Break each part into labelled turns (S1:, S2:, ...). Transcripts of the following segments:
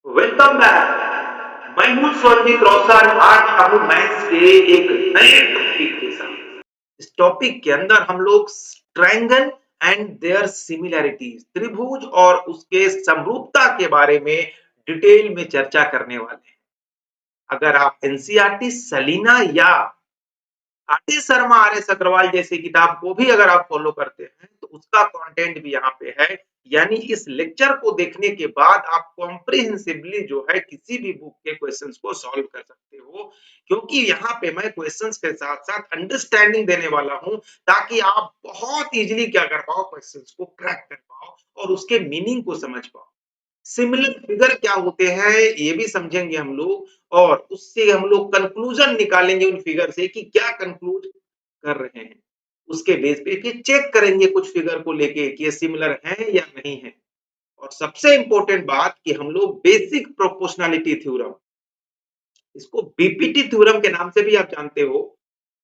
S1: Welcome back. मैं हूं स्वरजीत रोशन। आज हम मैथ्स के एक नए टॉपिक के साथ। इस टॉपिक के अंदर हम लोग ट्रायंगल एंड देयर सिमिलैरिटीज, त्रिभुज और उसके समरूपता के बारे में डिटेल में चर्चा करने वाले हैं। अगर आप एनसीईआरटी सलीना या RD Sharma, R S Agarwal जैसी किताब को भी अगर आप फॉलो करते हैं तो उसका कंटेंट भी यहाँ पे है। यानी इस लेक्चर को देखने के बाद आप कॉम्प्रिहेंसिवली जो है किसी भी बुक के क्वेश्चंस को सॉल्व कर सकते हो, क्योंकि यहाँ पे मैं क्वेश्चंस के साथ साथ अंडरस्टैंडिंग देने वाला हूँ, ताकि आप बहुत इजीली क्या कर पाओ, क्वेश्चंस को क्रैक कर पाओ और उसके मीनिंग को समझ पाओ। सिमिलर फिगर क्या होते हैं ये भी समझेंगे हम लोग, और उससे हम लोग कंक्लूजन निकालेंगे उन फिगर से कि क्या कंक्लूड कर रहे हैं। उसके बेस पे फिर चेक करेंगे कुछ फिगर को लेके कि ये सिमिलर है या नहीं है। और सबसे इंपॉर्टेंट बात कि हम लोग बेसिक प्रोपोर्शनैलिटी थ्योरम, इसको बीपीटी थ्योरम के नाम से भी आप जानते हो,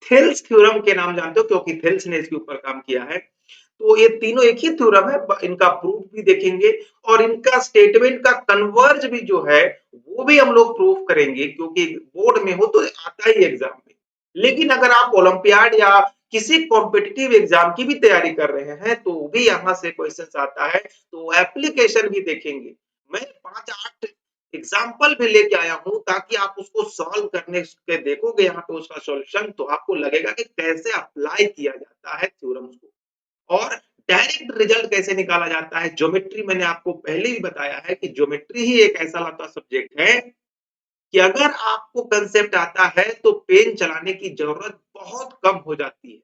S1: थेल्स थ्योरम के नाम जानते हो क्योंकि थेल्स ने इसके ऊपर काम किया है। तो ये तीनों एक ही थ्योरम है, इनका प्रूफ भी देखेंगे और इनका स्टेटमेंट का कन्वर्ज भी जो है वो भी हम लोग प्रूफ करेंगे, क्योंकि बोर्ड में हो तो आता ही एग्जाम में। लेकिन अगर आप ओलंपियाड या किसी कॉम्पिटिटिव एग्जाम की भी तैयारी कर रहे हैं तो भी यहाँ से क्वेश्चन आता है, तो एप्लीकेशन भी देखेंगे। मैं 5-8 एग्जाम्पल भी लेके आया हूं ताकि आप उसको सॉल्व करने के देखोगे यहाँ पे उसका सॉल्यूशन, तो आपको लगेगा कि कैसे अप्लाई किया जाता है थ्योरम्स को और डायरेक्ट रिजल्ट कैसे निकाला जाता है। ज्योमेट्री मैंने आपको पहले भी बताया है कि ज्योमेट्री ही एक ऐसा लाता सब्जेक्ट है कि अगर आपको कंसेप्ट आता है तो पेन चलाने की जरूरत बहुत कम हो जाती है।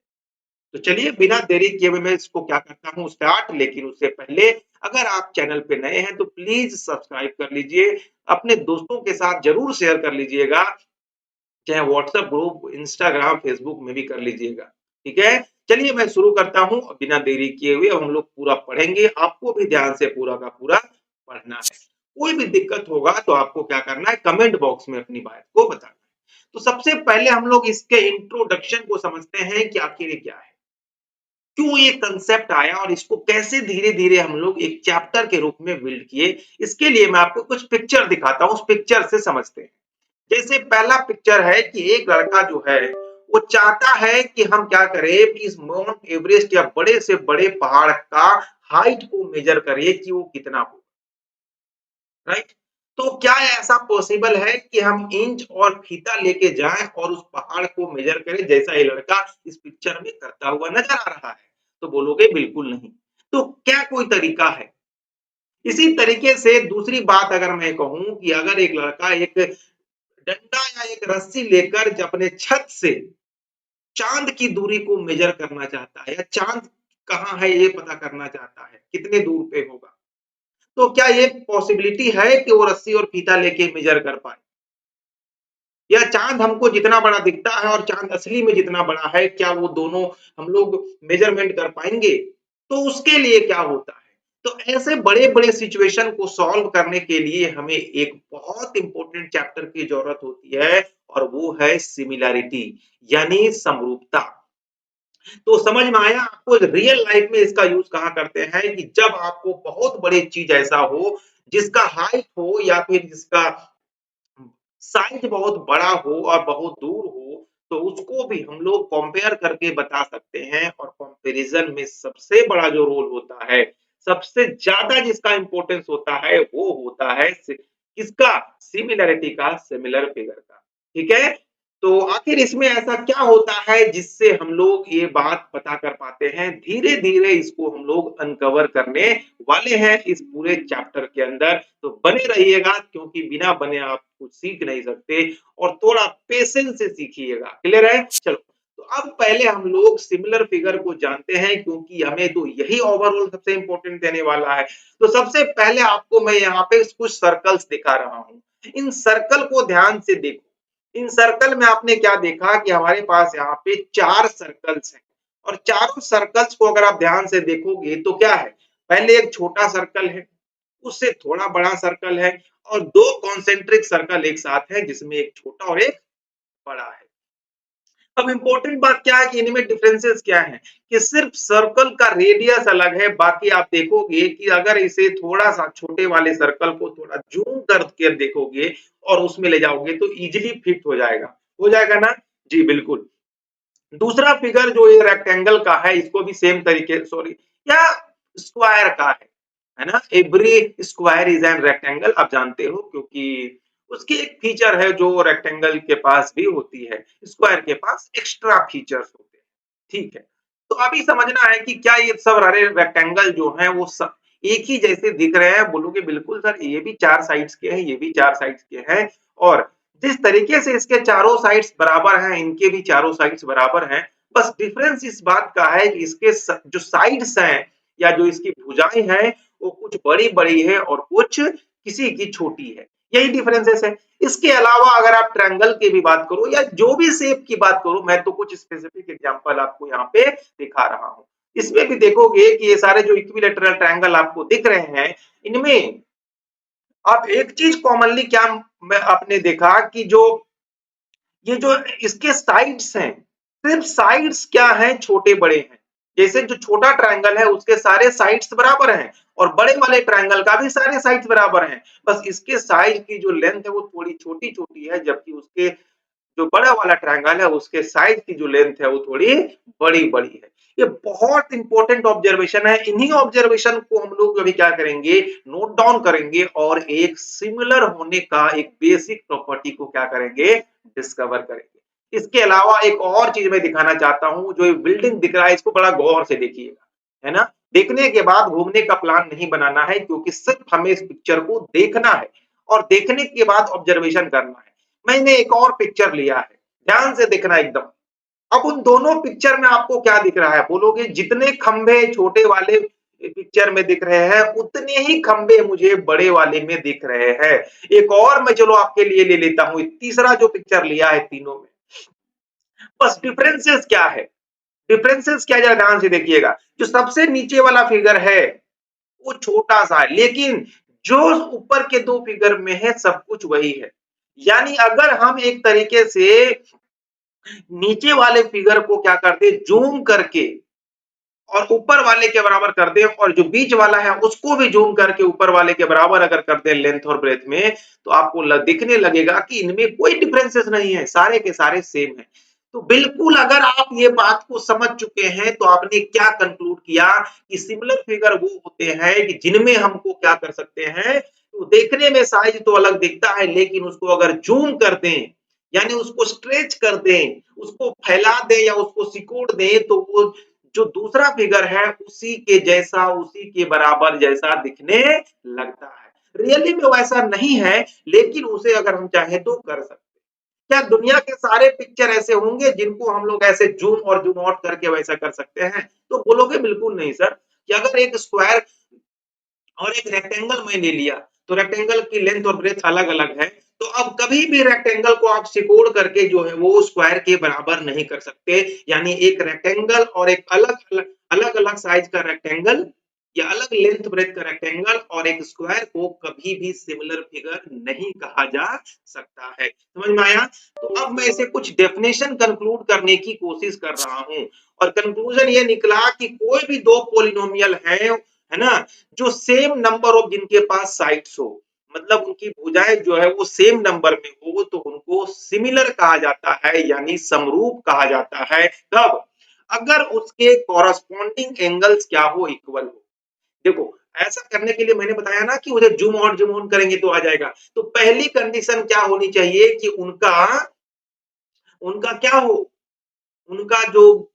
S1: तो चलिए बिना देरी किए हुए मैं इसको क्या करता हूँ स्टार्ट। लेकिन उससे पहले अगर आप चैनल पे नए हैं तो प्लीज सब्सक्राइब कर लीजिए, अपने दोस्तों के साथ जरूर शेयर कर लीजिएगा, चाहे व्हाट्सएप ग्रुप, इंस्टाग्राम, फेसबुक में भी कर लीजिएगा। ठीक है, चलिए मैं शुरू करता हूँ बिना देरी किए हुए। हम लोग पूरा पढ़ेंगे, आपको भी ध्यान से पूरा का पूरा पढ़ना है। कोई भी दिक्कत होगा तो आपको क्या करना है, कमेंट बॉक्स में अपनी बात को बताना है। तो सबसे पहले हम लोग इसके इंट्रोडक्शन को समझते हैं कि आखिर ये क्या है, क्यों ये कंसेप्ट आया और इसको कैसे धीरे धीरे हम लोग एक चैप्टर के रूप में बिल्ड किए। इसके लिए मैं आपको कुछ पिक्चर दिखाता हूँ, उस पिक्चर से समझते हैं। जैसे पहला पिक्चर है कि एक लड़का जो है वो चाहता है कि हम क्या करें, इस माउंट एवरेस्ट या बड़े से बड़े पहाड़ का हाइट को मेजर करें कि वो कितना हो, राइट। तो क्या ऐसा पॉसिबल है कि हम इंच और फीता लेके जाएं और उस पहाड़ को मेजर करें जैसा ये लड़का इस पिक्चर में करता हुआ नजर आ रहा है? तो बोलोगे बिल्कुल नहीं। तो क्या कोई तरीका है? इसी तरीके से दूसरी बात अगर मैं कहूं कि अगर एक लड़का एक डंडा या एक रस्सी लेकर अपने छत से चांद की दूरी को मेजर करना चाहता है या चांद कहाँ है ये पता करना चाहता है, कितने दूर पे होगा, तो क्या ये पॉसिबिलिटी है कि वो रस्सी और फीता लेके मेजर कर पाए? या चांद हमको जितना बड़ा दिखता है और चांद असली में जितना बड़ा है, क्या वो दोनों हम लोग मेजरमेंट कर पाएंगे? तो उसके लिए क्या होता है, तो ऐसे बड़े बड़े सिचुएशन को सॉल्व करने के लिए हमें एक बहुत इंपॉर्टेंट चैप्टर की जरूरत होती है, और वो है सिमिलैरिटी यानी समरूपता। तो समझ में आया आपको रियल लाइफ में इसका यूज कहाँ करते हैं कि जब आपको बहुत बड़ी चीज ऐसा हो जिसका हाइट हो या फिर जिसका साइज बहुत बड़ा हो और बहुत दूर हो, तो उसको भी हम लोग कंपेयर करके बता सकते हैं। और कंपैरिजन में सबसे बड़ा जो रोल होता है, सबसे ज्यादा जिसका इंपॉर्टेंस होता है वो होता है किसका, सिमिलैरिटी का, सिमिलर फिगर का। ठीक है, तो आखिर इसमें ऐसा क्या होता है जिससे हम लोग ये बात पता कर पाते हैं? धीरे धीरे इसको हम लोग अनकवर करने वाले हैं इस पूरे चैप्टर के अंदर। तो बने रहिएगा, क्योंकि बिना बने आप कुछ सीख नहीं सकते, और थोड़ा पेशेंस से सीखिएगा। क्लियर है? चलो, तो अब पहले हम लोग सिमिलर फिगर को जानते हैं, क्योंकि हमें तो यही ओवरऑल सबसे इंपॉर्टेंट देने वाला है। तो सबसे पहले आपको मैं यहाँ पे कुछ सर्कल्स दिखा रहा हूँ, इन सर्कल को ध्यान से देखो। इन सर्कल में आपने क्या देखा कि हमारे पास यहाँ पे 4 सर्कल्स हैं, और चारों सर्कल्स को अगर आप ध्यान से देखोगे तो क्या है, पहले एक छोटा सर्कल है, उससे थोड़ा बड़ा सर्कल है, और दो कॉन्सेंट्रिक सर्कल एक साथ है जिसमें एक छोटा और एक बड़ा है। अब इंपॉर्टेंट बात क्या है कि इनमें डिफरेंसेस क्या है कि सिर्फ सर्कल का रेडियस अलग है। बाकी आप देखोगे कि अगर इसे थोड़ा सा छोटे वाले सर्कल को थोड़ा जूम करके देखोगे और उसमें ले जाओगे तो इजीली फिट हो जाएगा ना। जी बिल्कुल। दूसरा फिगर जो ये रेक्टेंगल का है इसको भी सेम तरीके सॉरी या स्क्वायर का है ना। Every square is an rectangle आप जानते हो क्योंकि उसकी एक फीचर है जो रेक्टेंगल के पास भी होती है, स्क्वायर के पास एक्स्ट्रा फीचर्स होते हैं। ठीक है, तो अभी समझना है कि क्या ये सब सारे रेक्टेंगल जो हैं वो सब एक ही जैसे दिख रहे हैं। बोलोगे बिल्कुल सर ये भी चार साइड्स के हैं, ये भी चार साइड्स के हैं और जिस तरीके से इसके चारों साइड्स बराबर हैं इनके भी चारों साइड्स बराबर हैं। बस डिफरेंस इस बात का है कि इसके जो साइड्स हैं या जो इसकी भुजाएं हैं वो कुछ बड़ी-बड़ी है और कुछ किसी की छोटी है। यही डिफरेंसेस है। इसके अलावा अगर आप ट्रायंगल की भी बात करो या जो भी शेप की बात करो, मैं तो कुछ स्पेसिफिक एग्जांपल आपको यहाँ पे दिखा रहा हूँ। इसमें भी देखोगे कि ये सारे जो इक्विलैटरल ट्रायंगल आपको दिख रहे हैं, इनमें आप एक चीज कॉमनली क्या मैं आपने देखा कि जो ये जो इसके साइड्स हैं, सिर्फ साइड्स क्या हैं छोटे बड़े हैं। जैसे जो छोटा ट्रायंगल है उसके सारे साइड्स बराबर हैं और बड़े वाले ट्रायंगल का भी सारे साइड्स बराबर हैं। बस इसके साइड की जो लेंथ है वो थोड़ी छोटी-छोटी है जबकि उसके जो बड़ा वाला ट्रायंगल है उसके साइड की जो लेंथ है वो थोड़ी बड़ी-बड़ी है। ये बहुत इंपॉर्टेंट ऑब्जर्वेशन है। इन्हीं ऑब्जर्वेशन को हम लोग अभी क्या करेंगे नोट डाउन करेंगे और एक सिमिलर होने का एक बेसिक प्रॉपर्टी को क्या करेंगे डिस्कवर करेंगे। इसके अलावा एक और चीज मैं दिखाना चाहता हूं, जो बिल्डिंग दिख रहा है इसको बड़ा गौर से देखिएगा, है ना। देखने के बाद घूमने का प्लान नहीं बनाना है क्योंकि सिर्फ हमें इस पिक्चर को देखना है और देखने के बाद ऑब्जर्वेशन करना है। मैंने एक और पिक्चर लिया है, ध्यान से देखना एकदम। अब उन दोनों पिक्चर में आपको क्या दिख रहा है बोलोगे जितने खंभे छोटे वाले पिक्चर में दिख रहे हैं उतने ही खंभे मुझे बड़े वाले में दिख रहे हैं। एक और मैं चलो आपके लिए ले लेता हूं, तीसरा जो पिक्चर लिया है तीनों में, बस डिफरेंसेस क्या है, डिफरेंसेस क्या है ध्यान से देखिएगा। जो सबसे नीचे वाला फिगर है वो छोटा सा है लेकिन जो ऊपर के दो फिगर में है सब कुछ वही है। यानी अगर हम एक तरीके से नीचे वाले फिगर को क्या करते जूम करके और ऊपर वाले के बराबर कर दें और जो बीच वाला है उसको भी जूम करके ऊपर वाले के बराबर अगर कर दें लेंथ और ब्रेथ में तो आपको दिखने लगेगा कि इनमें कोई डिफरेंसेस नहीं है, सारे के सारे सेम है। तो बिल्कुल अगर आप ये बात को समझ चुके हैं तो आपने क्या कंक्लूड किया कि सिमिलर फिगर वो होते हैं कि जिनमें हमको क्या कर सकते हैं तो देखने में साइज तो अलग दिखता है लेकिन उसको अगर जूम कर दें यानी उसको स्ट्रेच कर दें, उसको फैला दें या उसको सिकोड़ दें तो वो जो दूसरा फिगर है उसी के जैसा उसी के बराबर जैसा दिखने लगता है। रियली में वैसा नहीं है लेकिन उसे अगर हम चाहें तो कर सकते हैं। क्या दुनिया के सारे पिक्चर ऐसे होंगे जिनको हम लोग ऐसे जूम और जूम आउट करके वैसा कर सकते हैं? तो बोलोगे बिल्कुल नहीं सर। कि अगर एक स्क्वायर और एक रेक्टेंगल मैंने लिया तो रेक्टेंगल की लेंथ और ब्रेथ अलग अलग है तो अब कभी भी रेक्टेंगल को आप सिकोड़ करके जो है वो स्क्वायर के बराबर नहीं कर सकते। यानी एक रेक्टेंगल और एक अलग अलग साइज का रेक्टेंगल या अलग लेंथ ब्रेथ का रेक्टेंगल और एक स्क्वायर को कभी भी सिमिलर फिगर नहीं कहा जा सकता है। समझ में आया? तो अब मैं इसे कुछ डेफिनेशन कंक्लूड करने की कोशिश कर रहा हूं और कंक्लूजन ये निकला कि कोई भी दो पोलिनोमियल है ना, जो सेम नंबर ऑफ जिनके पास साइड्स हो मतलब उनकी भुजाएं जो है वो सेम नंबर में हो तो उनको सिमिलर कहा जाता है यानी समरूप कहा जाता है। कब? अगर उसके कॉरस्पॉन्डिंग एंगल्स क्या हो इक्वल हो। देखो ऐसा करने के लिए मैंने बताया ना कि उधर जूम और जूम ऑन करेंगे तो आ जाएगा। तो पहली कंडीशन क्या होनी चाहिए कि उनका उनका क्या हो, उनका जो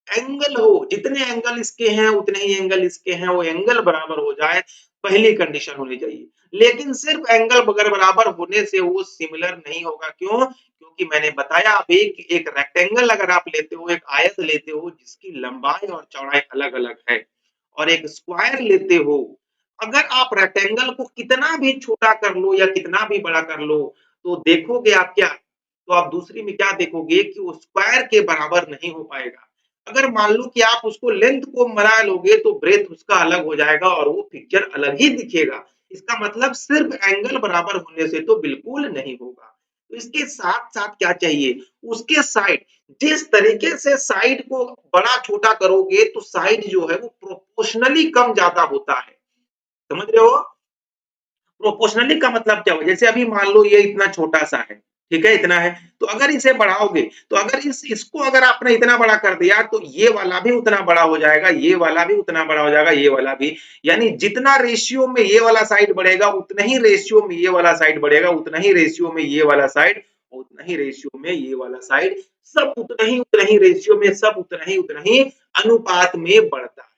S1: एंगल हो जितने एंगल इसके हैं उतने ही एंगल इसके हैं वो एंगल बराबर हो जाए, पहली कंडीशन होनी चाहिए। लेकिन सिर्फ एंगल बगैर बराबर होने से वो सिमिलर नहीं होगा। क्यों? क्योंकि मैंने बताया अभी कि एक रेक्टेंगल अगर आप लेते हो एक आयत लेते हो जिसकी लंबाई और चौड़ाई अलग अलग है और एक स्क्वायर लेते हो, अगर आप रेक्टेंगल को कितना भी छोटा कर लो या कितना भी बड़ा कर लो तो देखोगे आप क्या, तो आप दूसरी में क्या देखोगे कि वो स्क्वायर के बराबर नहीं हो पाएगा। अगर मान लो कि आप उसको लेंथ को बना लोगे तो ब्रेथ उसका अलग हो जाएगा और वो पिक्चर अलग ही दिखेगा। इसका मतलब सिर्फ एंगल बराबर होने से तो बिल्कुल नहीं होगा। तो इसके साथ साथ क्या चाहिए, उसके साइड, जिस तरीके से साइड को बड़ा छोटा करोगे तो साइड जो है वो प्रोपोर्शनली कम ज्यादा होता है, समझ रहे हो। प्रोपोर्शनली का मतलब क्या हुआ, जैसे अभी मान लो ये इतना छोटा सा है, ठीक है, इतना है, तो अगर इसे बढ़ाओगे तो अगर इसको अगर आपने इतना बड़ा कर दिया तो ये वाला भी उतना बड़ा हो जाएगा, ये वाला भी उतना बड़ा हो जाएगा, ये वाला भी, यानी जितना रेशियो में ये वाला साइड बढ़ेगा उतना ही रेशियो में ये वाला साइड बढ़ेगा, उतना ही रेशियो में ये वाला साइड, उतना ही रेशियो में ये वाला साइड, सब उतना ही रेशियो में, सब उतना ही अनुपात में बढ़ता है,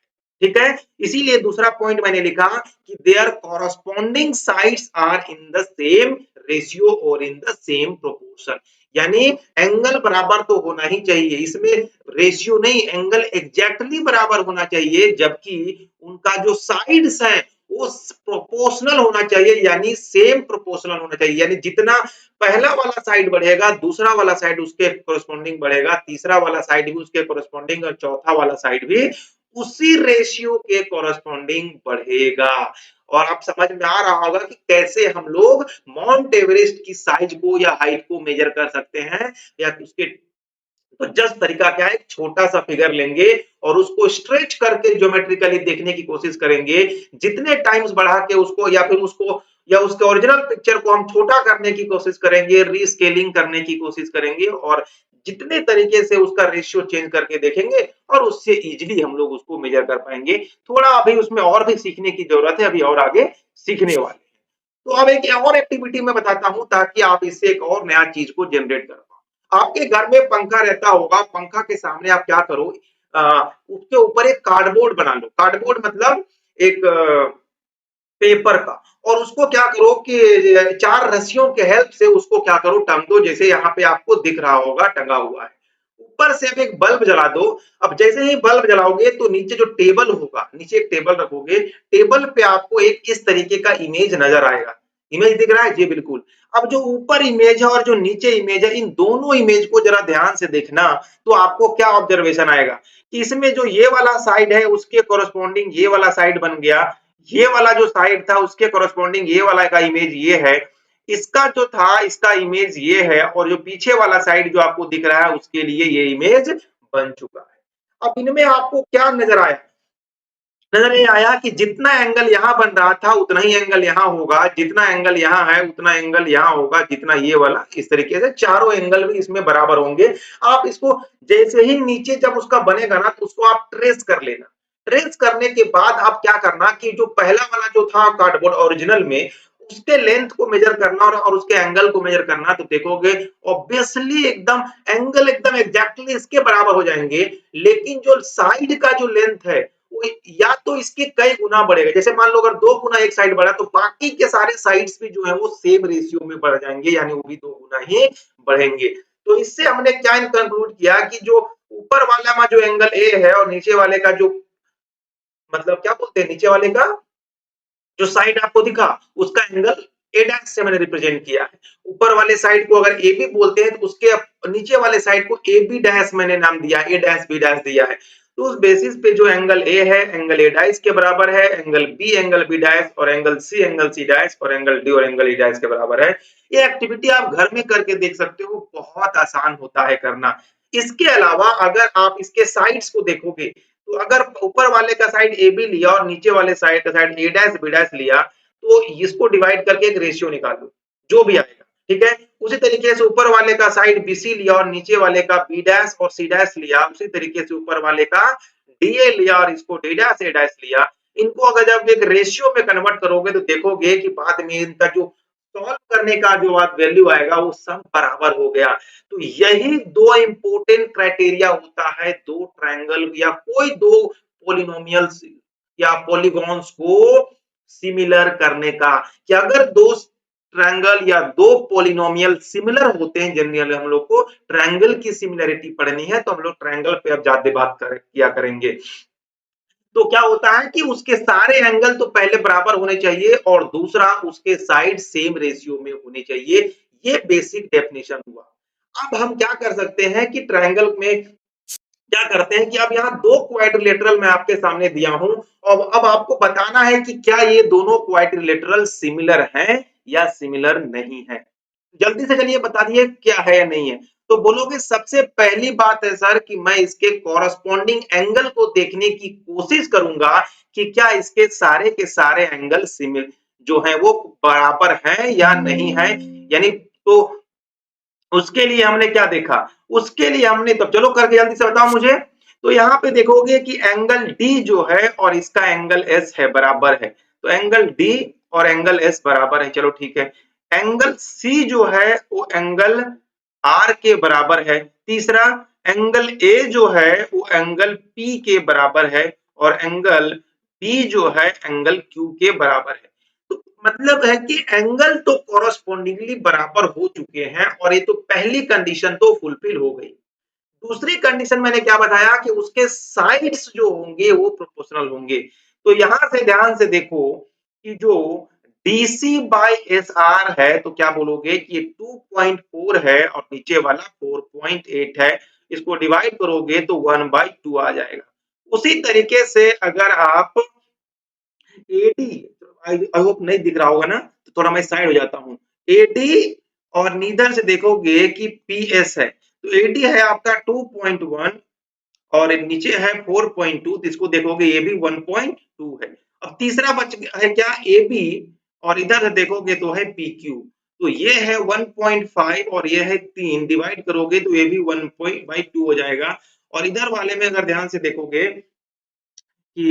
S1: ठीक है। इसीलिए दूसरा पॉइंट मैंने लिखा कि there corresponding sides are in the same ratio और इन द सेम प्रोपोर्शन, यानी एंगल बराबर तो होना ही चाहिए, इसमें रेशियो नहीं, एंगल एग्जैक्टली बराबर होना चाहिए, जबकि उनका जो साइड्स है वो प्रोपोर्शनल होना चाहिए, यानी सेम प्रोपोर्शनल होना चाहिए, यानी जितना पहला वाला साइड बढ़ेगा दूसरा वाला साइड उसके कोरस्पॉन्डिंग बढ़ेगा, तीसरा वाला साइड भी उसके कोरस्पॉन्डिंग, और चौथा वाला साइड भी उसी रेशियो के कोरस्पॉन्डिंग बढ़ेगा। और आप समझ में आ रहा होगा कि कैसे हम लोग माउंट एवरेस्ट की साइज को या हाइट को मेजर कर सकते हैं, या उसके तो जस्ट तरीका क्या है, एक छोटा सा फिगर लेंगे और उसको स्ट्रेच करके ज्योमेट्रिकली देखने की कोशिश करेंगे, जितने टाइम्स बढ़ा के उसको या उसके ओरिजिनल पिक्चर को हम छोटा करने की कोशिश करेंगे, रीस्केलिंग करने की कोशिश करेंगे, और जितने तरीके से उसका रेशियो चेंज करके देखेंगे और उससे इजीली हम लोग उसको मेजर कर पाएंगे। थोड़ा अभी उसमें और भी सीखने की जरूरत है, अभी और आगे सीखने वाले हैं। तो अब एक और एक्टिविटी मैं बताता हूं ताकि आप इससे एक और नया चीज को जनरेट कर पाओ। आपके घर में पंखा रहता होगा, पंखा के सामने आप क्या करो, उसके ऊपर एक कार्डबोर्ड बना लो, कार्डबोर्ड मतलब एक पेपर का, और उसको क्या करो कि चार रस्सियों के हेल्प से उसको क्या करो, टंग दो, जैसे यहाँ पे आपको दिख रहा होगा टंगा हुआ है। ऊपर से अब एक बल्ब जला दो। अब जैसे ही बल्ब जलाओगे तो नीचे जो टेबल होगा, नीचे एक टेबल रखोगे, टेबल पे आपको एक इस तरीके का इमेज नजर आएगा। इमेज दिख रहा है जी, बिल्कुल। अब जो ऊपर इमेज है और जो नीचे इमेज है, इन दोनों इमेज को जरा ध्यान से देखना, तो आपको क्या ऑब्जर्वेशन आएगा कि इसमें जो ये वाला साइड है उसके कोरस्पॉन्डिंग ये वाला साइड बन गया, ये वाला जो साइड था उसके कोरस्पॉन्डिंग ये वाला का इमेज ये है, इसका जो था इसका इमेज ये है, और जो पीछे वाला साइड जो आपको दिख रहा है उसके लिए ये इमेज बन चुका है। अब इनमें आपको क्या नजर आया, नजर ये आया कि जितना एंगल यहाँ बन रहा था उतना ही एंगल यहाँ होगा, जितना एंगल यहाँ है उतना एंगल यहाँ होगा, जितना ये वाला, इस तरीके से चारों एंगल भी इसमें बराबर होंगे। आप इसको जैसे ही नीचे जब उसका बनेगा ना तो उसको आप ट्रेस कर लेना। ट्रेस करने के बाद आप क्या करना कि जो पहला वाला जो था कार्डबोर्ड ओरिजिनल में, उसके लेंथ को मेजर करना और उसके एंगल को मेजर करना, तो देखोगे ऑब्वियसली एकदम एंगल एकदम एग्जैक्टली इसके बराबर हो जाएंगे, लेकिन जो साइड का जो लेंथ है वो या तो इसके कई गुना बढ़ेगा, जैसे मान लो अगर 2 गुना एक साइड बढ़ा तो बाकी के सारे साइड्स भी जो है वो सेम रेशियो में बढ़ जाएंगे, यानी वो भी 2 गुना ही बढ़ेंगे। तो इससे हमने क्या कंक्लूड किया कि जो ऊपर वाला में जो एंगल ए है और नीचे वाले का जो, मतलब क्या बोलते हैं, नीचे वाले का जो साइड आपको दिखा उसका एंगल ए डैश से मैंने रिप्रेजेंट किया है। ऊपर वाले साइड को अगर ए बी बोलते हैं तो उसके नीचे वाले साइड को ए बी डैश मैंने नाम दिया, ए डैश बी डैश दिया है। तो उस बेसिस पे जो एंगल ए है एंगल ए डैश के बराबर है, angle B angle B dash, और एंगल सी डैश, और एंगल डी और एंगल ई डैश के बराबर है। ये एक्टिविटी आप घर में करके देख सकते हो, बहुत आसान होता है करना। इसके अलावा अगर आप इसके साइड्स को देखोगे तो अगर ऊपर वाले का साइड ए बी लिया और नीचे वाले साइड का साइड ए डैश बी डैश लिया तो इसको डिवाइड करके एक रेशियो निकाल लो, जो भी आएगा, ठीक है। उसी तरीके से ऊपर वाले का साइड बीसी लिया और नीचे वाले का बी डैश और सी डैश लिया, उसी तरीके से ऊपर वाले का डीए लिया और इसको डी डैश ए डैश लिया। इनको अगर जब एक रेशियो में कन्वर्ट करोगे तो देखोगे कि बाद में इनका जो सॉल्व करने का जो वैल्यू आएगा वो सब बराबर हो गया। तो यही दो इंपॉर्टेंट क्राइटेरिया होता है दो ट्रायंगल या कोई दो पॉलिनोमियल्स या पॉलीगॉन्स को सिमिलर करने का, कि अगर दो ट्रायंगल या दो पॉलिनोमियल सिमिलर होते हैं, जनरली हम लोग को ट्रायंगल की सिमिलरिटी पढ़नी है तो हम लोग ट्रायंगल पे अब ज्यादा बात किया करेंगे। तो क्या होता है कि उसके सारे एंगल तो पहले बराबर होने चाहिए और दूसरा उसके साइड सेम रेशियो में होने चाहिए। ये बेसिक डेफिनेशन हुआ। अब हम क्या कर सकते हैं कि ट्रायंगल में क्या करते हैं कि अब यहाँ दो क्वाड्रिलेटरल मैं आपके सामने दिया हूं और अब आपको बताना है कि क्या ये दोनों क्वाड्रिलेटरल सिमिलर हैं या सिमिलर नहीं है। जल्दी से चलिए बता दिए क्या है या नहीं है। तो बोलोगे सबसे पहली बात है सर कि मैं इसके कॉरस्पॉन्डिंग एंगल को देखने की कोशिश करूंगा कि क्या इसके सारे के सारे एंगल सिमिलर जो है वो बराबर है या नहीं है। यानी तो उसके लिए हमने क्या देखा, उसके लिए हमने तो चलो करके जल्दी से बताओ मुझे। तो यहाँ पे देखोगे कि एंगल डी जो है और इसका एंगल एस है बराबर है। तो एंगल डी और एंगल एस बराबर है, चलो ठीक है। एंगल सी जो है वो एंगल आर के बराबर है। तीसरा एंगल ए जो है वो एंगल पी के बराबर है और एंगल बी जो है एंगल क्यू के बराबर है। तो मतलब है कि एंगल तो कॉरस्पॉन्डिंगली बराबर हो चुके हैं और ये तो पहली कंडीशन तो फुलफिल हो गई। दूसरी कंडीशन मैंने क्या बताया कि उसके साइड्स जो होंगे वो प्रोपोर्शनल होंगे। तो यहां से ध्यान से देखो कि जो डीसी बाई एस आर है तो क्या बोलोगे कि ये 2.4 है और नीचे वाला 4.8 है। इसको डिवाइड करोगे तो 1/2 आ जाएगा। उसी तरीके से अगर आप एडी, आई होप नहीं दिख रहा होगा ना, तो थोड़ा मैं साइड हो जाता हूँ। एडी और नीदर से देखोगे कि पीएस है, तो एडी है आपका 2.1 और नीचे है 4.2, तो इसको देखोगे ये भी 1.2 है। अब तीसरा बच है क्या, ए बी, और इधर से देखोगे तो है पी क्यू। तो ये है 1.5 और ये है 3, डिवाइड करोगे तो ये भी 1/2 हो जाएगा। और इधर वाले में अगर ध्यान से देखोगे कि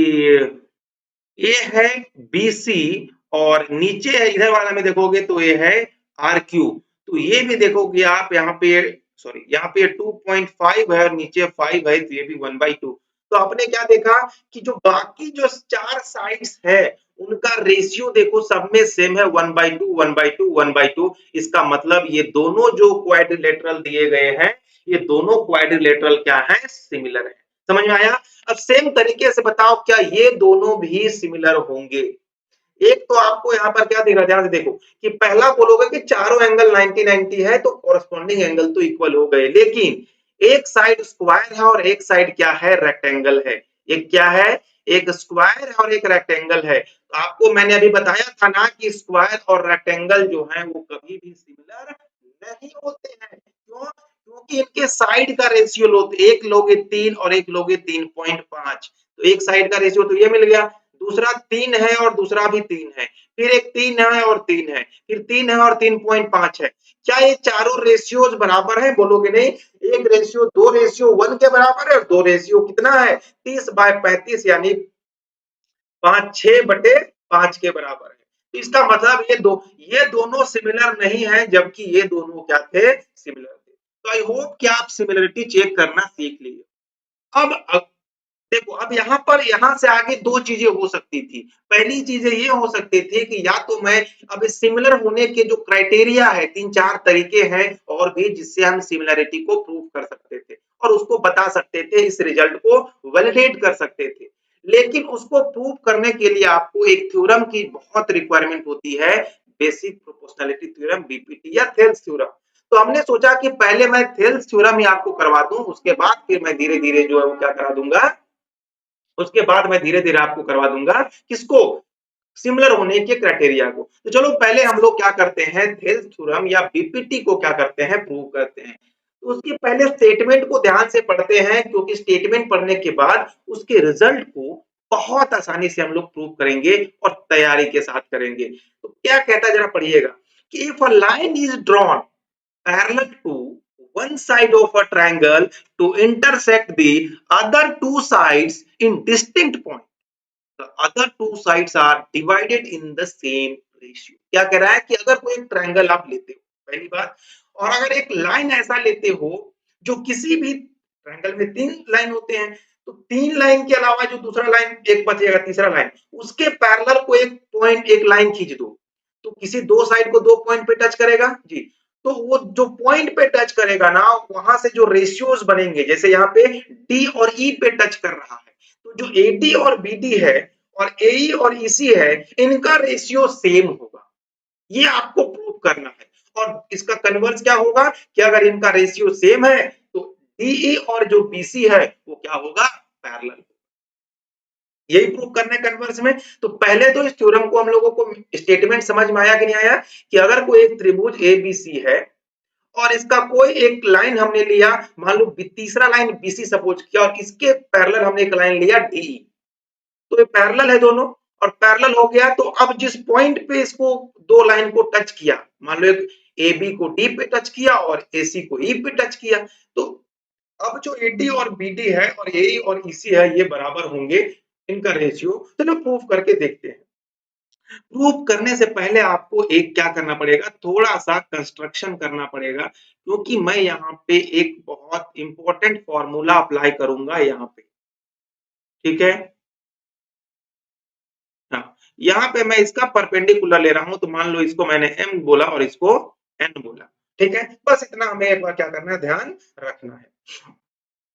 S1: ये है बी सी और नीचे है इधर वाला में देखोगे तो ये है आर क्यू। तो ये भी देखोगे आप यहाँ पे, सॉरी यहाँ पे 2.5 है और नीचे 5 है, तो ये भी 1/2। तो आपने क्या देखा कि जो बाकी जो चार साइड्स है उनका रेशियो देखो सब में सेम है, 1/2 1/2 1/2। इसका मतलब ये दोनों जो क्वाड्रिलेटरल दिए गए हैं ये दोनों क्वाड्रिलेटरल क्या है, सिमिलर है। समझ में आया। अब सेम तरीके से बताओ क्या ये दोनों भी सिमिलर होंगे। एक तो आपको यहाँ पर क्या दिख रहा है, ध्यान से देखो कि पहला बोलोगे कि चारों एंगल 90-90 है तो कॉरस्पॉन्डिंग एंगल तो इक्वल हो गए, लेकिन एक साइड स्क्वायर है और एक साइड क्या है, रेक्टेंगल है। एक क्या है, एक स्क्वायर है और एक रेक्टेंगल है। तो आपको मैंने अभी बताया था ना कि स्क्वायर और रेक्टेंगल जो है वो कभी भी सिमिलर नहीं होते हैं। क्यों, क्योंकि इनके साइड का रेशियो लोगे, एक लोगे 3 और एक लोगे 3.5। तो एक साइड का रेशियो तो ये मिल गया, दूसरा 3 है और दूसरा भी 3 है, फिर एक 3 है और 3 है, फिर 3 है और 3.5 है। क्या ये चारों रेशियोज बराबर है, बोलोगे नहीं। एक रेशियो 2:1 के बराबर है और 2 रेशियो कितना है, 30/35 यानी 5/6 के बराबर है। तो इसका मतलब ये दोनों सिमिलर नहीं है, जबकि ये दोनों क्या थे, सिमिलर थे। तो आई होप कि आप सिमिलरिटी चेक करना सीख लिए। अब देखो, अब यहाँ पर यहाँ से आगे दो चीजें हो सकती थी। पहली चीजें ये हो सकती थी कि या तो मैं, अब सिमिलर होने के जो क्राइटेरिया है, 3-4 तरीके हैं और भी जिससे हम सिमिलरिटी को प्रूव कर सकते थे और उसको बता सकते थे, इस रिजल्ट को वैलिडेट कर सकते थे। लेकिन उसको प्रूव करने के लिए आपको एक थ्योरम की बहुत रिक्वायरमेंट होती है, बेसिक प्रोपोर्शनैलिटी थ्योरम, बीपीटी या थेल्स थ्योरम। तो हमने सोचा कि पहले मैं थेल्स थ्योरम ही आपको करवा दूं, उसके बाद फिर मैं धीरे धीरे जो है वो क्या करा दूंगा, उसके बाद मैं धीरे धीरे आपको करवा दूंगा किसको, सिमिलर होने के क्राइटेरिया को। तो चलो पहले हम लोग क्या करते हैं, थेल्स थ्योरम या बीपीटी को क्या करते हैं, प्रूव करते हैं। तो उसके पहले स्टेटमेंट को ध्यान से पढ़ते हैं, क्योंकि स्टेटमेंट पढ़ने के बाद उसके रिजल्ट को बहुत आसानी से हम लोग प्रूव करेंगे और तैयारी के साथ करेंगे। तो क्या कहता है जरा पढ़िएगा कि if a line is drawn parallel to one side of a triangle to intersect the other two sides in distinct point, the other two sides are divided in the same ratio। क्या कह रहा है कि अगर कोई एक triangle आप लेते हो, पहली बात, और अगर एक लाइन ऐसा लेते हो जो किसी भी ट्रायंगल में 3 लाइन होते हैं, तो 3 लाइन के अलावा जो दूसरा लाइन एक बचेगा, तीसरा लाइन, उसके पैरेलल को एक पॉइंट, एक लाइन खींच दो, तो किसी दो साइड को 2 पॉइंट पे टच करेगा जी। तो वो जो पॉइंट पे टच करेगा ना, वहां से जो रेशियोज बनेंगे, जैसे यहाँ पे डी और ई पे टच कर रहा है, तो जो एडी और बीडी है और एई और ईसी है, इनका रेशियो सेम होगा। ये आपको प्रूव करना है। और इसका कन्वर्स क्या होगा कि अगर इनका रेशियो सेम है तो डीई और जो बीसी है वो क्या होगा, पैरेलल। यही प्रूव करना है कन्वर्स में। तो पहले तो इस थ्योरम को हम लोगों को स्टेटमेंट समझ में आया कि नहीं आया, कि अगर कोई एक त्रिभुज एबीसी है और इसका कोई एक लाइन हमने लिया, मान लो तीसरा लाइन बीसी सपोज किया, और इसके पैरेलल हमने एक लाइन लिया डी, तो ये पैरेलल है दोनों, और पैरेलल हो गया, तो अब जिस पॉइंट पे इसको दो लाइन को टच किया, मान लो एक ए बी को डी पे टच किया और ए सी को ई पे टच किया, तो अब जो एडी और बीडी है और ए और ईसी है ये बराबर होंगे, इनका रेशियो। चलो प्रूफ करके देखते हैं। प्रूफ करने से पहले आपको एक क्या करना पड़ेगा, थोड़ा सा कंस्ट्रक्शन करना पड़ेगा, क्योंकि मैं यहाँ पे एक बहुत इंपॉर्टेंट फॉर्मूला अप्लाई करूंगा यहाँ पे, ठीक है। हाँ, यहाँ पे मैं इसका परपेंडिकुलर ले रहा हूं, तो मान लो इसको मैंने m बोला और इसको n बोला, ठीक है। बस इतना हमें एक बार क्या करना है, ध्यान रखना है।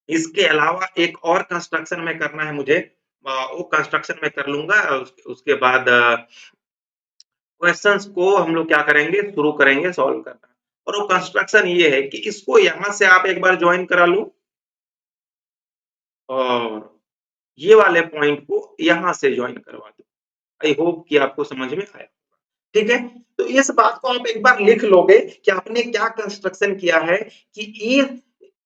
S1: इसके अलावा एक और कंस्ट्रक्शन में करना है मुझे, वो कंस्ट्रक्शन में कर लूंगा, उसके बाद क्वेश्चंस को हम लोग क्या करेंगे, शुरू करेंगे सॉल्व करना। और वो कंस्ट्रक्शन ये है कि इसको यहां से आप एक बार ज्वाइन करा लो, और ये वाले पॉइंट को यहां से ज्वाइन करवा दो। आई होप कि आपको समझ में आया, ठीक है। तो इस बात को आप एक बार लिख लोगे कि आपने क्या कंस्ट्रक्शन किया है, कि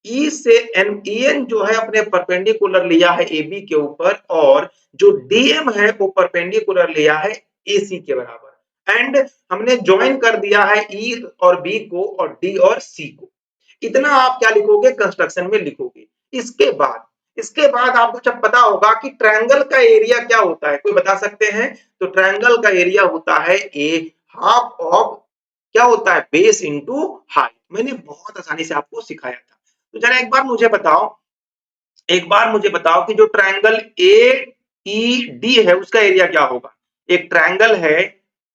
S1: ई से एन जो है अपने परपेंडिकुलर लिया है ए बी के ऊपर, और जो डीएम है वो परपेंडिकुलर लिया है एसी के बराबर, एंड हमने ज्वाइन कर दिया है ई और बी को और डी और सी को। इतना आप क्या लिखोगे, कंस्ट्रक्शन में लिखोगे। इसके बाद आपको जब पता होगा कि ट्रायंगल का एरिया क्या होता है, कोई बता सकते हैं? तो ट्रायंगल का एरिया होता है ए हाफ ऑफ, क्या होता है, बेस इंटू हाइट। मैंने बहुत आसानी से आपको सिखाया था। तो जरा एक बार मुझे बताओ कि जो ट्रायंगल ए ई डी है उसका एरिया क्या होगा। एक ट्रायंगल है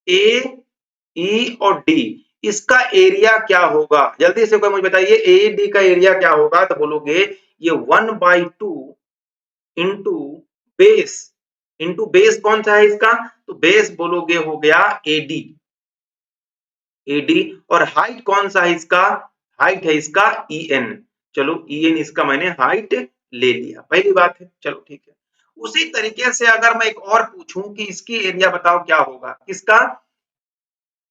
S1: ए ई और डी, इसका एरिया क्या होगा, जल्दी से कोई मुझे बताइए। ए डी का एरिया क्या होगा, तो बोलोगे ये 1/2 इंटू बेस, इंटू बेस कौन सा है इसका, तो बेस बोलोगे हो गया एडी, एडी। और हाइट कौन सा है इसका, हाइट है इसका ईएन। चलो ईएन इसका मैंने हाइट ले लिया, पहली बात है, चलो ठीक है। उसी तरीके से अगर मैं एक और पूछूं कि इसकी एरिया बताओ क्या होगा, किसका,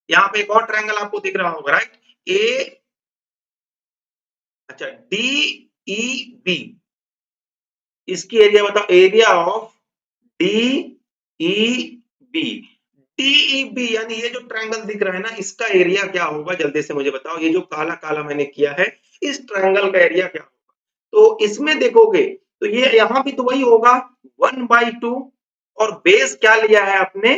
S1: यहाँ पे एक और ट्रायंगल आपको दिख रहा होगा, राइट, ए, अच्छा डी ई बी, इसकी एरिया बताओ, area of D E B, TEB यानी ये जो ट्रायंगल दिख रहा है ना, इसका एरिया क्या होगा, जल्दी से मुझे बताओ। ये जो काला काला मैंने किया है, इस ट्रायंगल का एरिया क्या होगा। तो इसमें देखोगे तो ये यहाँ भी तो वही होगा 1/2, और बेस क्या लिया है आपने,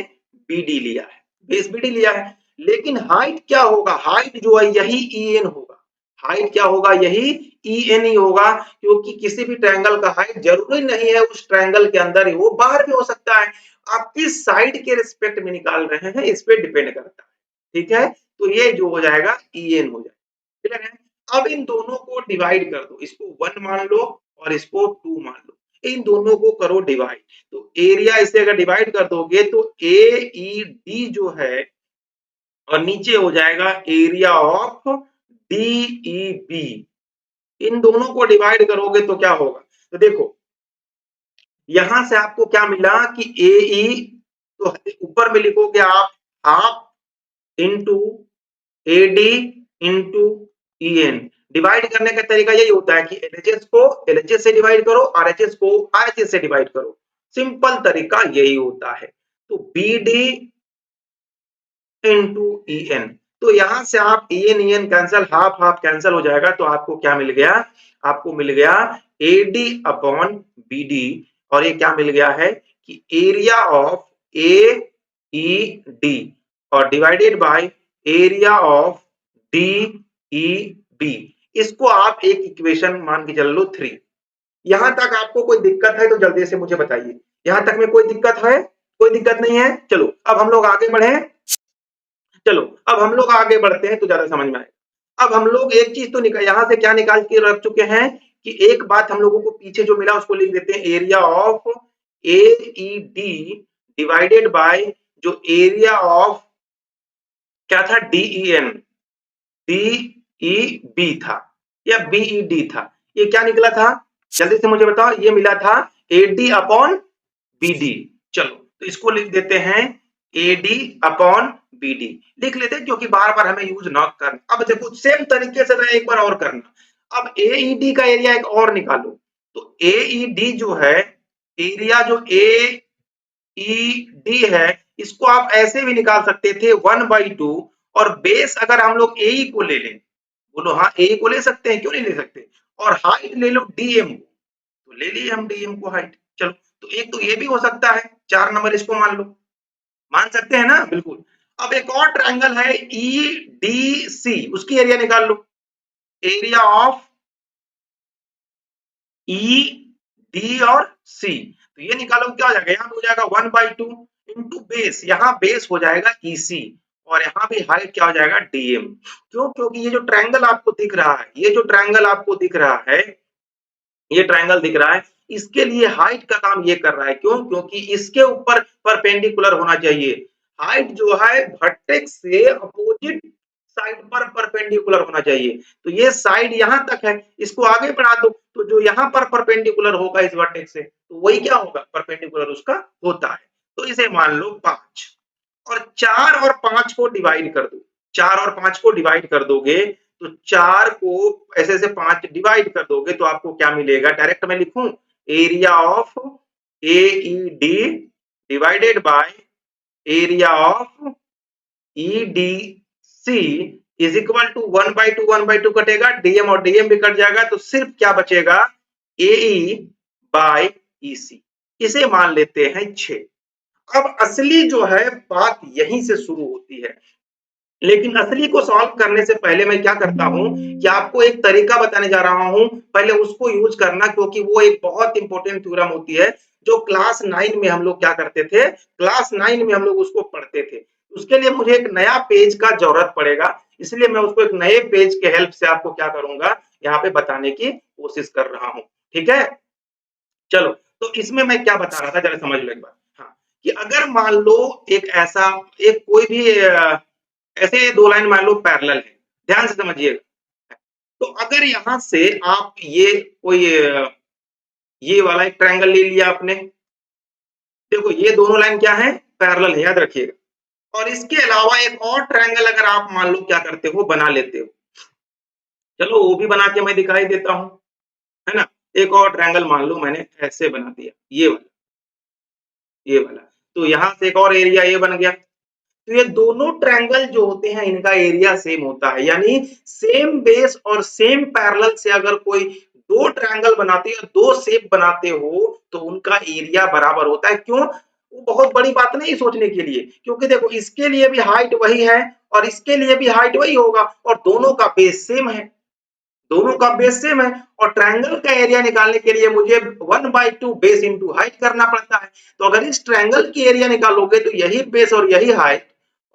S1: बीडी लिया है, बेस बीडी लिया है। लेकिन हाइट क्या होगा, हाइट जो है यही ईएन होगा, हाइट क्या होगा, यही ईएन ही होगा, क्योंकि किसी भी ट्रायंगल का हाइट जरूरी नहीं है उस ट्रायंगल के अंदर ही हो, बाहर भी हो सकता है। आप किस साइड के रिस्पेक्ट में निकाल रहे हैं इस पे डिपेंड करता है, ठीक है। तो ये जो हो जाएगा ईएन हो जाएगा, क्लियर है। अब इन दोनों को डिवाइड कर दो, इसको 1 मान लो और इसको 2 मान लो, इन दोनों को करो डिवाइड। तो एरिया इसे अगर डिवाइड कर दोगे तो ए ई डी जो है, और नीचे हो जाएगा area of D E B. इन दोनों को डिवाइड करोगे तो क्या होगा, तो देखो यहां से आपको क्या मिला कि ए ई, तो ऊपर में लिखोगे आप half into A D into E N. Divide करने का तरीका यही होता है कि एलएचएस को एलएचएस से डिवाइड करो, आरएचएस को आरएचएस से डिवाइड करो, सिंपल तरीका यही होता है। तो B D into E N, तो यहां से आप E N cancel, half half cancel हो जाएगा, तो आपको क्या मिल गया, आपको मिल गया A D upon B D, और ये क्या मिल गया है कि area of A E D और divided by area of D E B. इसको आप एक इक्वेशन मान के चल लो 3। यहां तक आपको कोई दिक्कत है तो जल्दी से मुझे बताइए, यहां तक में कोई दिक्कत है, कोई दिक्कत नहीं है। चलो अब हम लोग आगे बढ़े, चलो अब हम लोग आगे बढ़ते हैं तो ज्यादा समझ में आएगा। अब हम लोग एक चीज तो यहां से क्या निकाल के रख चुके हैं कि एक बात हम लोगों को पीछे जो मिला उसको लिख देते हैं, area of A E D divided by जो एरिया ऑफ क्या था, डीई एन, डीई बी था या बीई डी था, ये क्या निकला था, जल्दी से मुझे बताओ। ये मिला था ए डी अपॉन BD। चलो तो इसको लिख देते हैं AD अपॉन BD लिख लेते हैं, क्योंकि बार बार हमें यूज ना करना। अब देखो सेम तरीके से मैं एक बार और करना। अब AED का एरिया एक और निकालो। तो AED जो है, एरिया जो AED है, इसको आप ऐसे भी निकाल सकते थे 1/2, और बेस अगर हम लोग AE को ले लें, बोलो हाँ AE को ले सकते हैं, क्यों नहीं ले सकते, और हाइट ले लो DM को, तो ले लिए हम DM को हाइट। चलो तो एक तो ये भी हो सकता है, 4 नंबर इसको मान लो, मान सकते हैं ना, बिल्कुल। अब एक और ट्रायंगल है EDC, उसकी एरिया निकाल लो। एरिया ऑफ ED और C, तो ये निकालो क्या हो जाएगा, यहाँ पे हो जाएगा 1/2 इंटू बेस, यहाँ बेस हो जाएगा EC, और यहाँ भी हाइट क्या हो जाएगा DM। क्यों, क्योंकि ये जो ट्रायंगल आपको दिख रहा है, ये जो ट्रायंगल आपको दिख रहा है, ये ट्रायंगल दिख रहा है, इसके लिए हाइट का काम ये कर रहा है। क्यों, क्योंकि इसके ऊपर परपेंडिकुलर होना चाहिए। हाइट जो है वर्टेक्स से अपोजिट साइड पर परपेंडिकुलर होना चाहिए। तो ये साइड यहाँ तक है, इसको आगे बढ़ा दो, तो जो यहाँ पर परपेंडिकुलर होगा इस वर्टेक्स से, तो वही क्या होगा, परपेंडिकुलर उसका होता है। तो इसे मान लो 5, और 4 और 5 को डिवाइड कर दो। 4 और 5 को डिवाइड कर दोगे, तो 4 को ऐसे ऐसे 5 डिवाइड कर दोगे, तो आपको क्या मिलेगा, डायरेक्ट मैं लिखूं, area of AED divided by area of EDC is equal to 1/2, 1/2 कटेगा, DM और DM भी कट जाएगा, तो सिर्फ क्या बचेगा, AE बाय EC। इसे मान लेते हैं 6। अब असली जो है बात यहीं से शुरू होती है, लेकिन असली को सॉल्व करने से पहले मैं क्या करता हूं कि आपको एक तरीका बताने जा रहा हूं, पहले उसको यूज करना, क्योंकि वो एक बहुत इंपॉर्टेंट थ्योरम होती है, जो क्लास 9 में हम लोग क्या करते थे, क्लास 9 में हम लोग उसको पढ़ते थे। उसके लिए मुझे एक नया पेज का जरूरत पड़ेगा, इसलिए मैं उसको एक नए पेज के हेल्प से आपको क्या करूंगा, यहाँ पे बताने की कोशिश कर रहा हूँ। ठीक है, चलो तो इसमें मैं क्या बता रहा था, जरा समझ लो एक बार। हाँ, कि अगर मान लो एक ऐसा, एक कोई भी ऐसे दो लाइन मान लो पैरेलल है, ध्यान से समझिएगा। तो अगर यहां से आप ये कोई ये वाला एक ट्रायंगल ले लिया आपने, देखो ये दोनों लाइन क्या है, पैरेलल है, याद रखिएगा। और इसके अलावा एक और ट्रायंगल अगर आप मान लो क्या करते हो, बना लेते हो, चलो वो भी बना के मैं दिखाई देता हूं, है ना। एक और ट्रायंगल मान लो मैंने ऐसे बना दिया, ये वाला, ये वाला, तो यहां से एक और एरिया ये बन गया। तो ये दोनों ट्रायंगल जो होते हैं इनका एरिया सेम होता है, यानी सेम बेस और सेम पैरेलल से अगर कोई दो ट्रायंगल बनाते हो, दो शेप बनाते हो, तो उनका एरिया बराबर होता है। क्यों, वो बहुत बड़ी बात नहीं सोचने के लिए, क्योंकि देखो इसके लिए भी हाइट वही है और इसके लिए भी हाइट वही होगा, और दोनों का बेस सेम है, दोनों का बेस सेम है, और ट्रायंगल का एरिया निकालने के लिए मुझे 1/2 बेस इंटू हाइट करना पड़ता है। तो अगर इस ट्रायंगल की एरिया निकालोगे तो यही बेस और यही हाइट,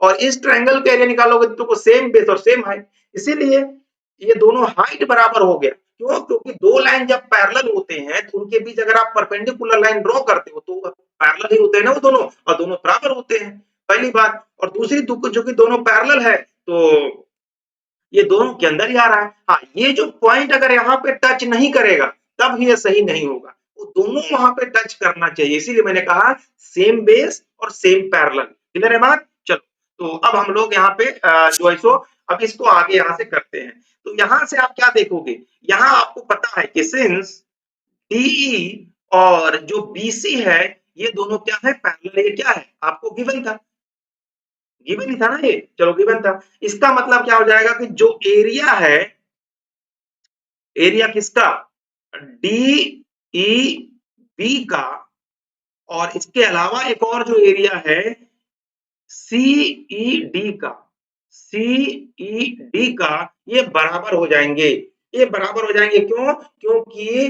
S1: और इस ट्रायंगल का एरिया निकालोगे तो सेम बेस और सेम हाइट, इसीलिए ये दोनों हाइट बराबर हो गया। क्यों, क्योंकि दो लाइन जब पैरेलल होते हैं तो उनके बीच अगर आप परपेंडिकुलर लाइन ड्रॉ करते हो तो पैरेलल ही होते हैं ना वो दोनों, और दोनों बराबर होते हैं, पहली बात। और दूसरी जो कि दोनों पैरेलल है, तो ये दोनों के अंदर ही आ रहा है। हाँ, ये जो पॉइंट अगर यहाँ पे टच नहीं करेगा तब ये सही नहीं होगा, वो दोनों वहां पे टच करना चाहिए, इसीलिए मैंने कहा सेम बेस और सेम पैरेलल। क्लियर है बात, चलो तो अब हम लोग यहाँ पे जो है सो अब इसको आगे यहाँ से करते हैं। तो यहाँ से आप क्या देखोगे, यहाँ आपको पता है कि सिंस DE और जो BC है ये दोनों क्या है, पैरेलल। ये क्या है, आपको गिवन था, गिवन ही था ना ये, चलो गिवन था। इसका मतलब क्या हो जाएगा कि जो एरिया है, एरिया किसका, DEB का, और इसके अलावा एक और जो एरिया है CED का, CED का, ये बराबर हो जाएंगे। ये बराबर हो जाएंगे क्यों, क्योंकि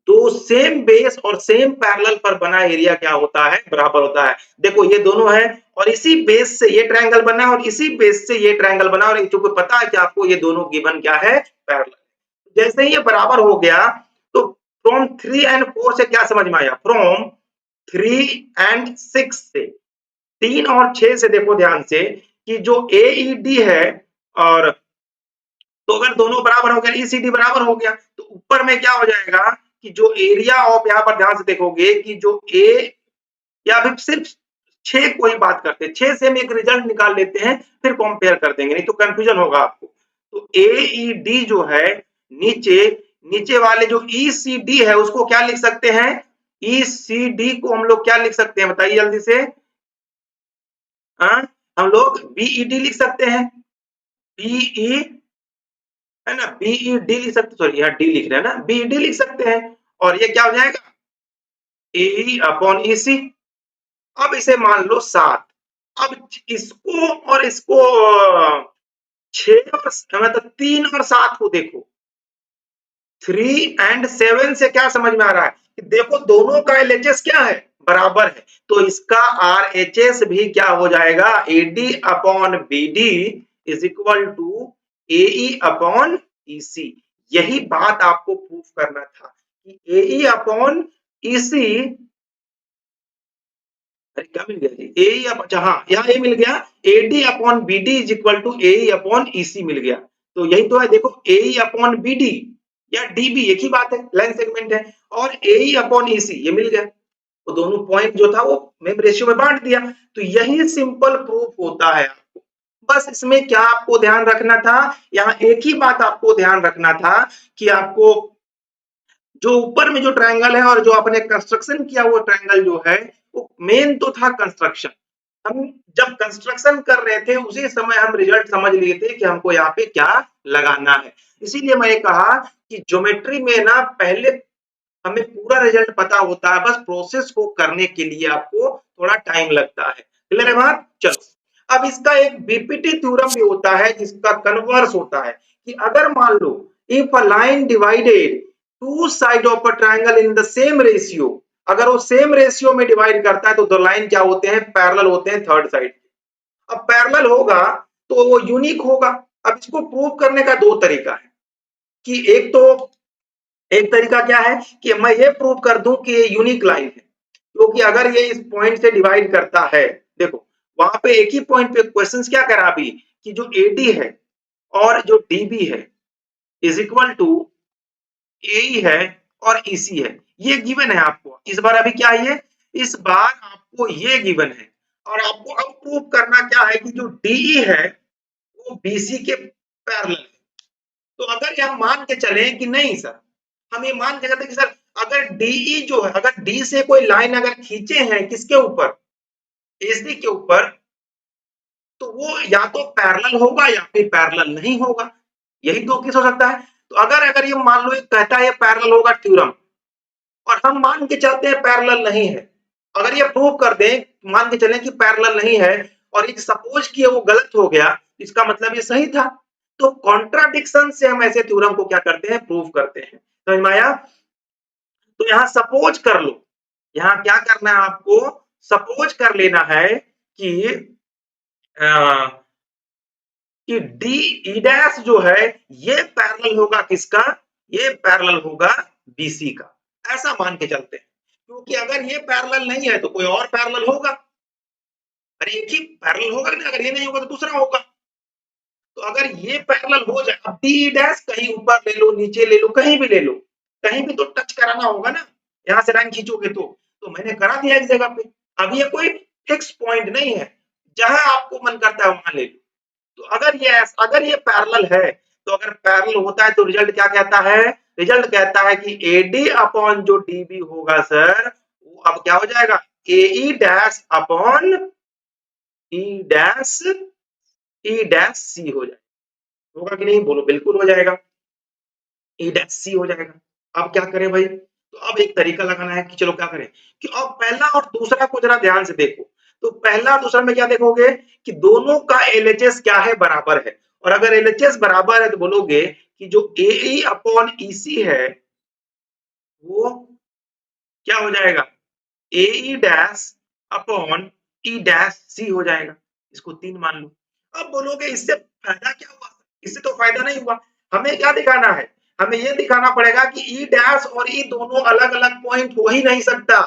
S1: दो सेम बेस और सेम पैरेलल पर बना एरिया क्या होता है, बराबर होता है। देखो ये दोनों है, और इसी बेस से ये ट्रायंगल बना है, और इसी बेस से ये ट्रायंगल बना, और चूंकि पता है कि आपको ये दोनों गिवन क्या है, पैरेलल। जैसे ही ये बराबर हो गया, तो फ्रॉम 3 एंड 4 से क्या समझ में आया, फ्रॉम 3 एंड 6 से, 3 और 6 से देखो ध्यान से कि जो AED है, और तो अगर दोनों बराबर हो गया, ECD बराबर हो गया, तो ऊपर में क्या हो जाएगा कि जो एरिया ऑफ, यहाँ पर ध्यान से देखोगे कि जो या फिर सिर्फ 6 को ही बात करते हैं, 6 से हम एक रिजल्ट निकाल लेते हैं, फिर कंपेयर कर देंगे, नहीं तो कंफ्यूजन होगा आपको। तो AED जो है, नीचे नीचे वाले जो ECD है उसको क्या लिख सकते हैं? ECD को हम लोग क्या लिख सकते हैं बताइए जल्दी से? हाँ, हम लोग BED लिख सकते हैं, BE है ना, BED लिख सकते, सॉरी यहाँ डी लिख रहे हैं ना, BED लिख सकते हैं, और ये क्या हो जाएगा? AE upon EC। अब इसे मान लो 7। अब इसको और इसको 6 और मतलब 3 और 7 को देखो, 3 एंड 7 से क्या समझ में आ रहा है कि देखो दोनों का LHS क्या है? बराबर है, तो इसका RHS भी क्या हो जाएगा? AD upon BD is equal to AE upon EC। यही बात आपको प्रूफ करना था कि AE अपॉन EC, अरे क्या मिल गया जी? AE हाँ, यहाँ ए मिल गया, AD upon BD is equal to AE upon EC मिल गया। तो यही तो है, देखो AE अपॉन BD या DB एक ही बात है, लाइन सेगमेंट है, और AE अपॉन EC ये मिल गया, तो दोनों पॉइंट जो था वो मैंने रेशियो में बांट दिया। तो यही सिंपल प्रूफ होता है आपको। बस इसमें क्या आपको ध्यान रखना था, यहाँ एक ही बात आपको ध्यान रखना था कि आपको जो ऊपर में जो ट्रायंगल है और जो आपने कंस्ट्रक्शन किया वो ट्रायंगल जो है वो मेन तो था कंस्ट्रक्शन। हम जब कंस्ट्रक्शन कर रहे थे उसी समय हम रिजल्ट समझ लिए थे कि हमको यहाँ पे क्या लगाना है। इसीलिए मैंने कहा कि ज्योमेट्री में ना पहले हमें पूरा रिजल्ट पता होता है, बस प्रोसेस को करने के लिए आपको थोड़ा टाइम लगता है। क्लियर है बात? चलो, अब इसका एक बीपीटी थ्योरम भी होता है जिसका कन्वर्स होता है कि अगर मान लो if a line divided two side of a triangle in the same ratio, अगर वो सेम रेशियो में डिवाइड करता है तो दो लाइन क्या होते हैं? पैरेलल होते हैं थर्ड साइड। अब पैरेलल होगा तो वो यूनिक होगा। अब इसको प्रूव करने का दो तरीका है कि एक तरीका क्या है कि मैं ये प्रूव कर दूं कि ये यूनिक लाइन है, क्योंकि अगर ये इस पॉइंट से डिवाइड करता है, देखो वहां पे एक ही पॉइंट पे क्वेश्चन क्या करा अभी कि जो AD है और जो DB है इज इक्वल टू AE है और EC है, ये गिवन है आपको। इस बार अभी क्या है? इस बार आपको ये गिवन है, और आपको अब प्रूव करना क्या है कि जो DE है वो BC के पैरेलल है। तो अगर हम मान के चले कि नहीं सर, हम ये मान के चलते कि सर अगर DE जो है, अगर D से कोई लाइन अगर खींचे हैं किसके ऊपर? AC के ऊपर, तो वो या तो पैरेलल होगा या फिर पैरेलल नहीं होगा। यही दो केस हो सकता है। तो अगर अगर ये मान लो ये कहता है ये पैरेलल होगा थ्योरम, और हम मान के चलते हैं पैरेलल नहीं है, अगर ये प्रूव कर दें, मान के चलें कि पैरेलल नहीं है, और एक सपोज किए वो गलत हो गया, इसका मतलब ये सही था। तो कॉन्ट्राडिक्शन से हम ऐसे थ्योरम को क्या करते हैं? प्रूव करते हैं। समझ में आया? तो यहाँ सपोज कर लो, यहाँ क्या करना है आपको? सपोज कर लेना है कि कि डी ई डैश जो है ये पैरेलल होगा किसका? ये पैरेलल होगा BC का, ऐसा मान के चलते हैं। क्योंकि अगर ये पैरेलल नहीं है तो कोई और पैरेलल होगा, अरे एक ही पैरेलल होगा ना, अगर ये नहीं होगा तो दूसरा होगा। तो अगर ये पैरेलल हो जाए, अब डी डैश कहीं ऊपर ले लो, नीचे ले लो, कहीं भी ले लो, कहीं भी तो टच कराना होगा ना, यहाँ से लाइन खींचोगे तो मैंने करा दिया एक जगह पे। अब ये कोई फिक्स पॉइंट नहीं है, जहां आपको मन करता है वहां ले लो। तो अगर ये पैरेलल है, तो अगर पैरेलल होता है तो रिजल्ट क्या कहता है? रिजल्ट कहता है कि AD अपॉन जो DB होगा सर, वो अब क्या हो जाएगा? AE dash upon E dash C हो जाएगा। होगा कि नहीं? बोलो, बिल्कुल हो जाएगा, E डैश C हो जाएगा। अब क्या करें भाई? तो अब एक तरीका लगाना है कि चलो क्या करें कि अब पहला और दूसरा को जरा ध्यान से देखो। तो पहला दूसरा में क्या देखोगे कि दोनों का LHS क्या है? बराबर है। और अगर LHS बराबर है तो बोलोगे कि जो AE अपॉन EC है वो क्या हो जाएगा? AE dash upon E dash C हो जाएगा। इसको 3 मान लो। अब बोलोगे इससे फायदा क्या हुआ? इससे तो फायदा नहीं हुआ। हमें क्या दिखाना है? हमें ये दिखाना पड़ेगा कि E डैश और E दोनों अलग-अलग पॉइंट हो ही नहीं सकता।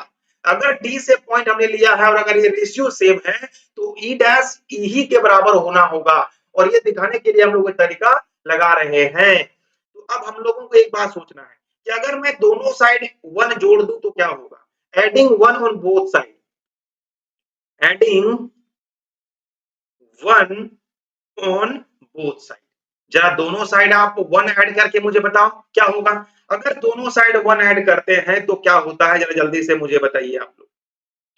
S1: अगर D से पॉइंट हमने लिया है और अगर ये रेशियो सेम है तो E डैश E ही के बराबर होना होगा, और ये दिखाने के लिए हम लोग एक तरीका लगा रहे हैं। तो अब हम लोगों को एक बात सोचना है कि अगर मैं दोनों साइड 1 जोड़ दूं तो क्या होगा? Adding 1 on both side, adding 1 on both side. जरा दोनों साइड आप 1 ऐड करके मुझे बताओ क्या होगा। अगर दोनों साइड 1 ऐड करते हैं तो क्या होता है, जरा जल्दी से मुझे बताइए आप लोग।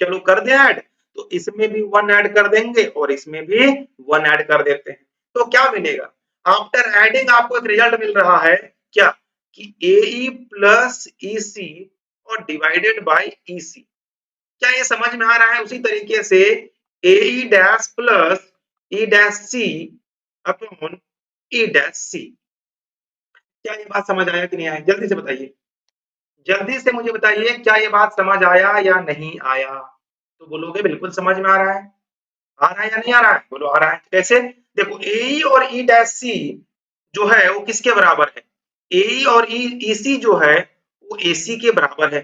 S1: चलो कर दे ऐड, तो इसमें भी 1 ऐड कर देंगे और इसमें भी 1 ऐड कर देते हैं, तो क्या मिलेगा। आफ्टर एडिंग आपको एक रिजल्ट मिल रहा है क्या, कि AE प्लस EC और डिवाइडेड बाय EC। क्या ये समझ में आ रहा है। उसी तरीके से AE dash plus E dash C upon E dash C। क्या ये बात समझ आया कि नहीं आया, जल्दी से बताइए, जल्दी से मुझे बताइए क्या ये बात समझ आया या नहीं आया। तो बोलोगे बिल्कुल समझ में आ रहा है। आ रहा है या नहीं आ रहा है, बोलो आ रहा है। कैसे, देखो AE और E डैश C जो है वो किसके बराबर है, AE और EC जो है वो AC के बराबर है,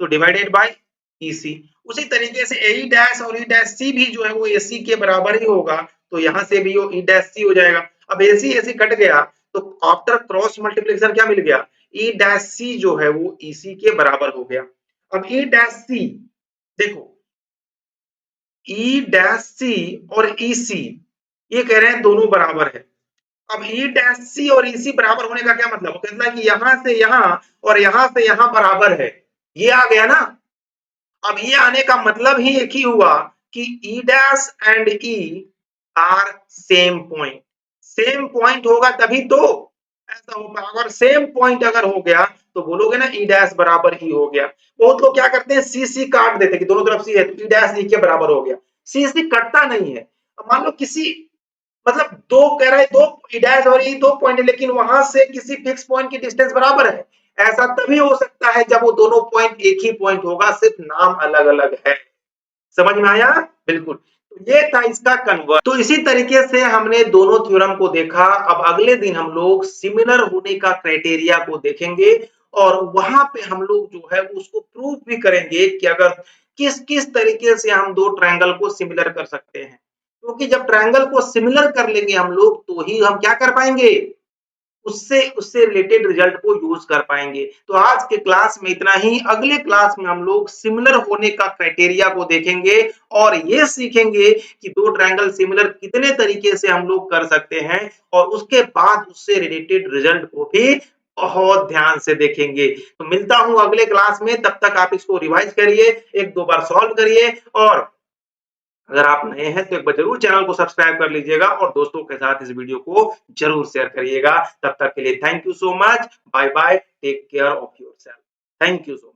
S1: तो डिवाइडेड बाय EC। उसी तरीके से AE डैश और E डैश C भी जो है वो AC के बराबर ही होगा, तो यहां से भी वो E डैश C हो जाएगा। अब AC AC कट गया, तो आफ्टर क्रॉस मल्टीप्लिकेशन क्या मिल गया, E डैश C जो है वो EC के बराबर हो गया। अब E डैश C देखो, E डैश C और EC ये कह रहे हैं दोनों बराबर है। अब E डैश C और EC बराबर होने का क्या मतलब, कहता है कि यहां से यहां और यहां से यहां बराबर है, ये आ गया ना। अब ये आने का मतलब ही एक ही हुआ कि E dash and E are same point. Same point होगा तभी तो ऐसा होगा, अगर सेम पॉइंट अगर हो गया तो बोलोगे ना E डैश बराबर E हो गया। बहुत लोग क्या करते हैं सी सी काट देते कि दोनों तरफ सी है तो E डैश E के बराबर हो गया। सी सी कटता नहीं है। अब मान लो किसी मतलब दो कह रहे दो E डैश और E दो पॉइंट है, लेकिन वहां से किसी फिक्स पॉइंट की डिस्टेंस बराबर है। ऐसा तभी हो सकता है जब वो दोनों पॉइंट एक ही पॉइंट होगा, सिर्फ नाम अलग अलग है। समझ में आया, बिल्कुल। तो ये था इसका कन्वर्ट। तो इसी तरीके से हमने दोनों थ्योरम को देखा। अब अगले दिन हम लोग सिमिलर होने का क्राइटेरिया को देखेंगे और वहां पे हम लोग जो है उसको प्रूव भी करेंगे कि अगर किस किस तरीके से हम दो ट्रायंगल को सिमिलर कर सकते हैं, क्योंकि जब ट्रायंगल को सिमिलर कर लेंगे हम लोग तो ही हम क्या कर पाएंगे, उससे उससे रिलेटेड रिजल्ट को यूज कर पाएंगे। तो आज के क्लास में इतना ही। अगले क्लास में हम लोग सिमिलर होने का क्राइटेरिया को देखेंगे और ये सीखेंगे कि दो ट्रायंगल सिमिलर कितने तरीके से हम लोग कर सकते हैं, और उसके बाद उससे रिलेटेड रिजल्ट को भी बहुत ध्यान से देखेंगे। तो मिलता हूं अगले क्लास में, तब तक आप इसको रिवाइज करिए, एक दो बार सॉल्व करिए, और अगर आप नए हैं तो एक बार जरूर चैनल को सब्सक्राइब कर लीजिएगा और दोस्तों के साथ इस वीडियो को जरूर शेयर करिएगा। तब तक के लिए thank you so much, bye bye, take care of yourself, thank you so much.